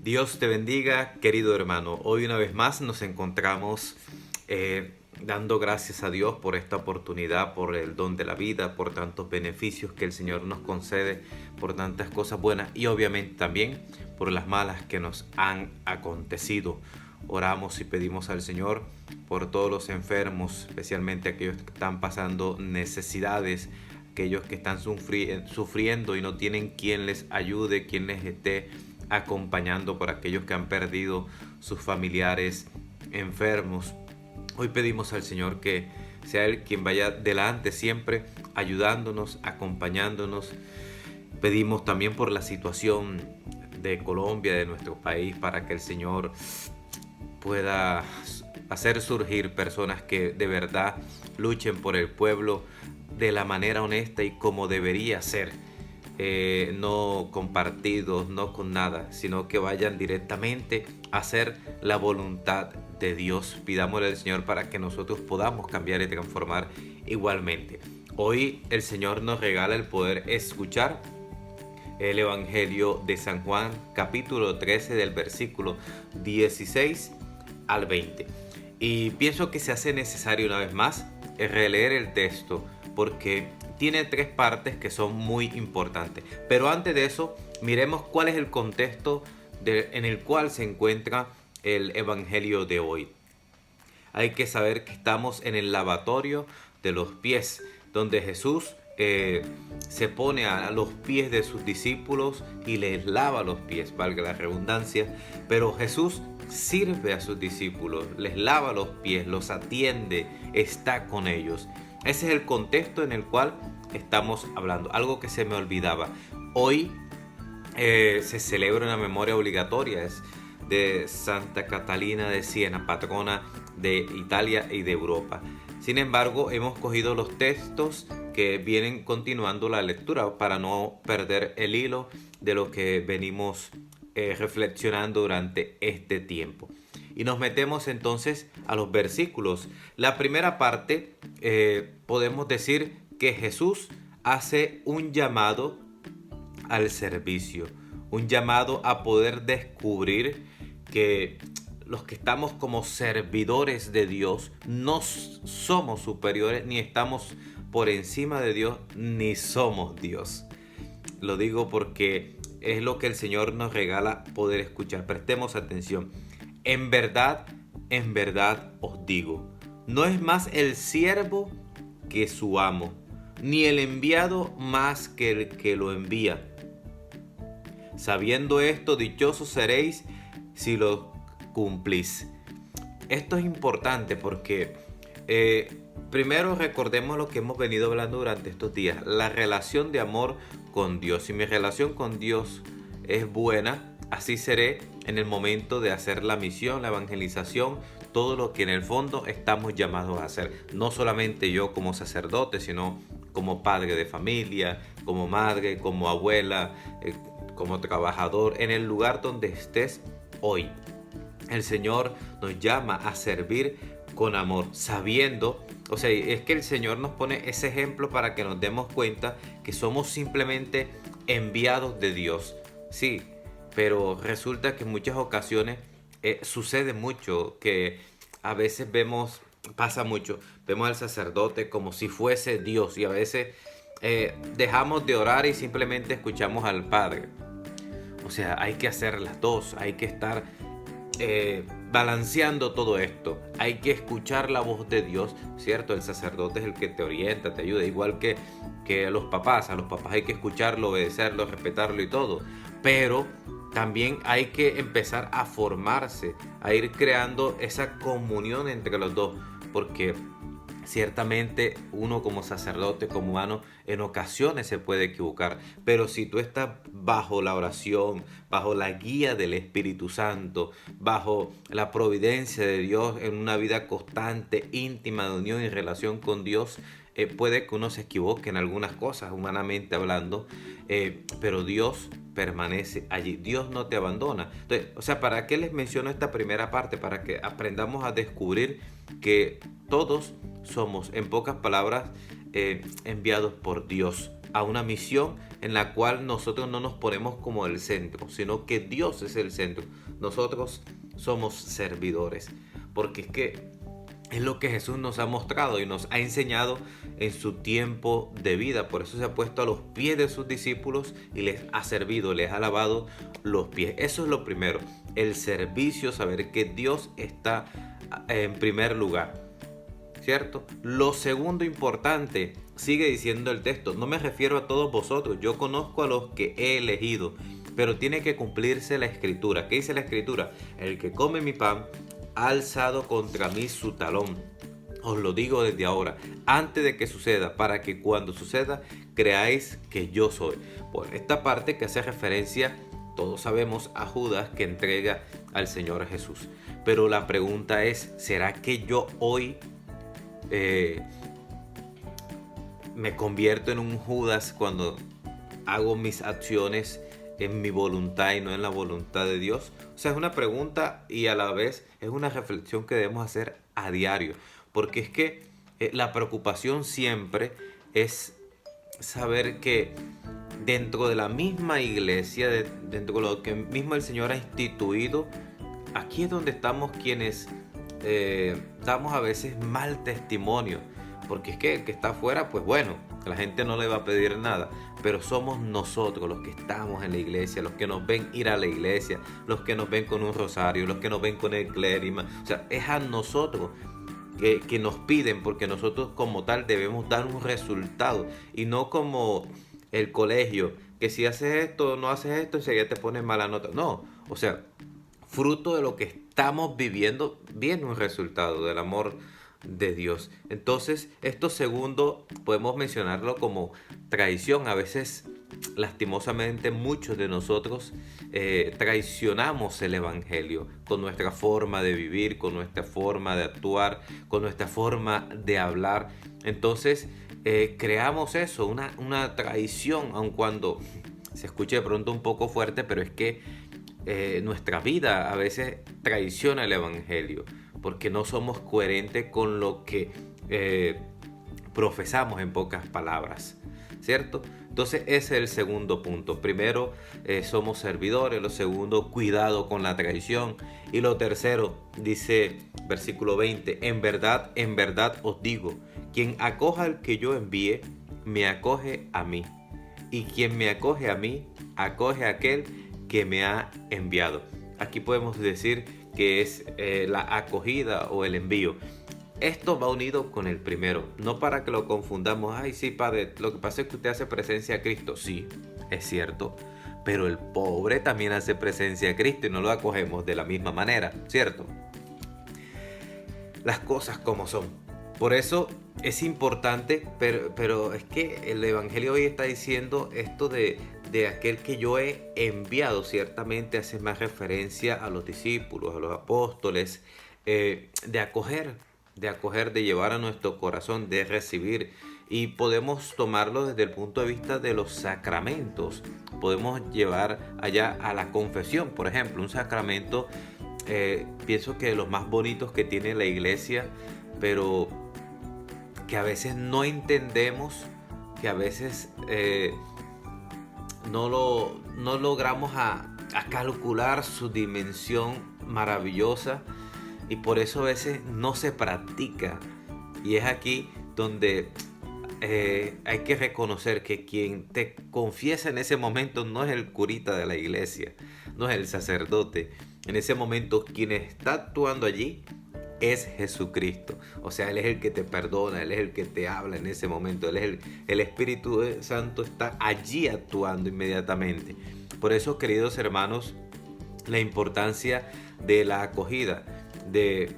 Dios te bendiga, querido hermano. Hoy una vez más nos encontramos dando gracias a Dios por esta oportunidad, por el don de la vida, por tantos beneficios que el Señor nos concede, por tantas cosas buenas y obviamente también por las malas que nos han acontecido. Oramos y pedimos al Señor por todos los enfermos, especialmente aquellos que están pasando necesidades, aquellos que están sufriendo y no tienen quien les ayude, quien les esté acompañando, por aquellos que han perdido sus familiares enfermos. Hoy pedimos al Señor que sea Él quien vaya delante siempre, ayudándonos, acompañándonos. Pedimos también por la situación de Colombia, de nuestro país, para que el Señor pueda hacer surgir personas que de verdad luchen por el pueblo de la manera honesta y como debería ser. No con partidos, no con nada, sino que vayan directamente a hacer la voluntad de Dios. Pidámosle al Señor para que nosotros podamos cambiar y transformar igualmente. Hoy el Señor nos regala el poder escuchar el Evangelio de San Juan, capítulo 13, del versículo 16 al 20. Y pienso que se hace necesario una vez más releer el texto porque tiene tres partes que son muy importantes. Pero antes de eso, miremos cuál es el contexto en el cual se encuentra el Evangelio de hoy. Hay que saber que estamos en el lavatorio de los pies, donde Jesús se pone a los pies de sus discípulos y les lava los pies, valga la redundancia. Pero Jesús sirve a sus discípulos, les lava los pies, los atiende, está con ellos. Ese es el contexto en el cual estamos hablando. Algo que se me olvidaba. Hoy se celebra una memoria obligatoria. Es de Santa Catalina de Siena, patrona de Italia y de Europa. Sin embargo, hemos cogido los textos que vienen continuando la lectura para no perder el hilo de lo que venimos reflexionando durante este tiempo. Y nos metemos entonces a los versículos. La primera parte podemos decir que Jesús hace un llamado al servicio, un llamado a poder descubrir que los que estamos como servidores de Dios no somos superiores, ni estamos por encima de Dios, ni somos Dios. Lo digo porque es lo que el Señor nos regala poder escuchar. Prestemos atención. En verdad os digo, no es más el siervo que su amo, ni el enviado más que el que lo envía. Sabiendo esto, dichosos seréis si lo cumplís. Esto es importante porque primero recordemos lo que hemos venido hablando durante estos días, la relación de amor con Dios. Si mi relación con Dios es buena, así seré en el momento de hacer la misión, la evangelización, todo lo que en el fondo estamos llamados a hacer. No solamente yo como sacerdote, sino como padre de familia, como madre, como abuela, como trabajador, en el lugar donde estés hoy. El Señor nos llama a servir con amor, sabiendo, o sea, es que el Señor nos pone ese ejemplo para que nos demos cuenta que somos simplemente enviados de Dios. Sí, pero resulta que en muchas ocasiones sucede mucho, que a veces pasa mucho, vemos al sacerdote como si fuese Dios y a veces dejamos de orar y simplemente escuchamos al Padre. O sea, hay que hacer las dos, hay que estar balanceando todo esto, hay que escuchar la voz de Dios, ¿cierto? El sacerdote es el que te orienta, te ayuda, igual que a los papás hay que escucharlo, obedecerlo, respetarlo y todo, pero también hay que empezar a formarse, a ir creando esa comunión entre los dos, porque ciertamente uno como sacerdote, como humano, en ocasiones se puede equivocar, pero si tú estás bajo la oración, bajo la guía del Espíritu Santo, bajo la providencia de Dios, en una vida constante, íntima de unión y relación con Dios, puede que uno se equivoque en algunas cosas, humanamente hablando, pero Dios permanece allí, Dios no te abandona. Entonces, o sea, ¿para qué les menciono esta primera parte? Para que aprendamos a descubrir que todos somos, en pocas palabras, enviados por Dios a una misión en la cual nosotros no nos ponemos como el centro, sino que Dios es el centro. Nosotros somos servidores, porque es que es lo que Jesús nos ha mostrado y nos ha enseñado en su tiempo de vida. Por eso se ha puesto a los pies de sus discípulos y les ha servido, les ha lavado los pies. Eso es lo primero, el servicio, saber que Dios está en primer lugar, ¿cierto? Lo segundo importante, sigue diciendo el texto, no me refiero a todos vosotros, yo conozco a los que he elegido, pero tiene que cumplirse la escritura. ¿Qué dice la escritura? El que come mi pan ha alzado contra mí su talón. Os lo digo desde ahora, antes de que suceda, para que cuando suceda creáis que yo soy. Bueno, esta parte que hace referencia, todos sabemos, a Judas, que entrega al Señor Jesús. Pero la pregunta es, ¿será que yo hoy me convierto en un Judas cuando hago mis acciones en mi voluntad y no en la voluntad de Dios? O sea, es una pregunta y a la vez es una reflexión que debemos hacer a diario, porque es que la preocupación siempre es saber que dentro de la misma iglesia, dentro de lo que mismo el Señor ha instituido, aquí es donde estamos quienes damos a veces mal testimonio, porque es que el que está afuera, pues bueno, la gente no le va a pedir nada, pero somos nosotros los que estamos en la iglesia, los que nos ven ir a la iglesia, los que nos ven con un rosario, los que nos ven con el clérima. O sea, es a nosotros que nos piden, porque nosotros como tal debemos dar un resultado y no como el colegio, que si haces esto, no haces esto, enseguida te ponen mala nota. No, o sea, fruto de lo que estamos viviendo viene un resultado del amor de Dios. Entonces, esto segundo podemos mencionarlo como traición. A veces, lastimosamente, muchos de nosotros traicionamos el Evangelio con nuestra forma de vivir, con nuestra forma de actuar, con nuestra forma de hablar. Entonces, creamos eso, una traición, aun cuando se escuche de pronto un poco fuerte, pero es que nuestra vida a veces traiciona el Evangelio, porque no somos coherentes con lo que profesamos, en pocas palabras, ¿cierto? Entonces ese es el segundo punto. Primero, somos servidores. Lo segundo, cuidado con la traición. Y lo tercero, dice versículo 20, en verdad os digo, quien acoja al que yo envíe, me acoge a mí. Y quien me acoge a mí, acoge a aquel que me ha enviado. Aquí podemos decir que es la acogida o el envío. Esto va unido con el primero, no para que lo confundamos. Ay, sí, padre, lo que pasa es que usted hace presencia a Cristo. Sí, es cierto, pero el pobre también hace presencia a Cristo y no lo acogemos de la misma manera, ¿cierto? Las cosas como son. Por eso es importante, pero es que el Evangelio hoy está diciendo esto de aquel que yo he enviado. Ciertamente hace más referencia a los discípulos, a los apóstoles, de acoger, de llevar a nuestro corazón, de recibir. Y podemos tomarlo desde el punto de vista de los sacramentos. Podemos llevar allá a la confesión, por ejemplo, un sacramento, pienso que de los más bonitos que tiene la iglesia, pero que a veces no entendemos, que a veces no logramos a calcular su dimensión maravillosa, y por eso a veces no se practica. Y es aquí donde hay que reconocer que quien te confiesa en ese momento no es el curita de la iglesia, no es el sacerdote. En ese momento quien está actuando allí es Jesucristo. O sea, Él es el que te perdona, Él es el que te habla en ese momento, Él es el Espíritu Santo está allí actuando inmediatamente. Por eso, queridos hermanos, la importancia de la acogida de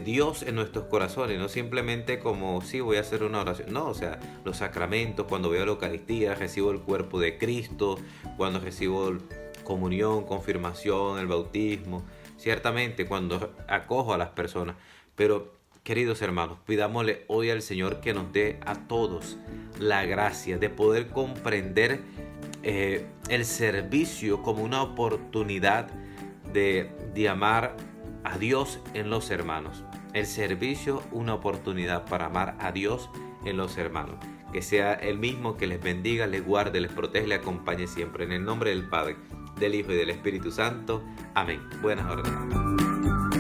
Dios en nuestros corazones, no simplemente como sí, voy a hacer una oración. No, o sea, los sacramentos, cuando veo la Eucaristía, recibo el cuerpo de Cristo, cuando recibo comunión, confirmación, el bautismo, ciertamente cuando acojo a las personas. Pero, queridos hermanos, pidámosle hoy al Señor que nos dé a todos la gracia de poder comprender el servicio como una oportunidad de amar a Dios en los hermanos. El servicio, una oportunidad para amar a Dios en los hermanos. que sea el mismo que les bendiga, les guarde, les protege, les acompañe siempre. En el nombre del Padre, del Hijo y del Espíritu Santo. Amén. Buenas oraciones.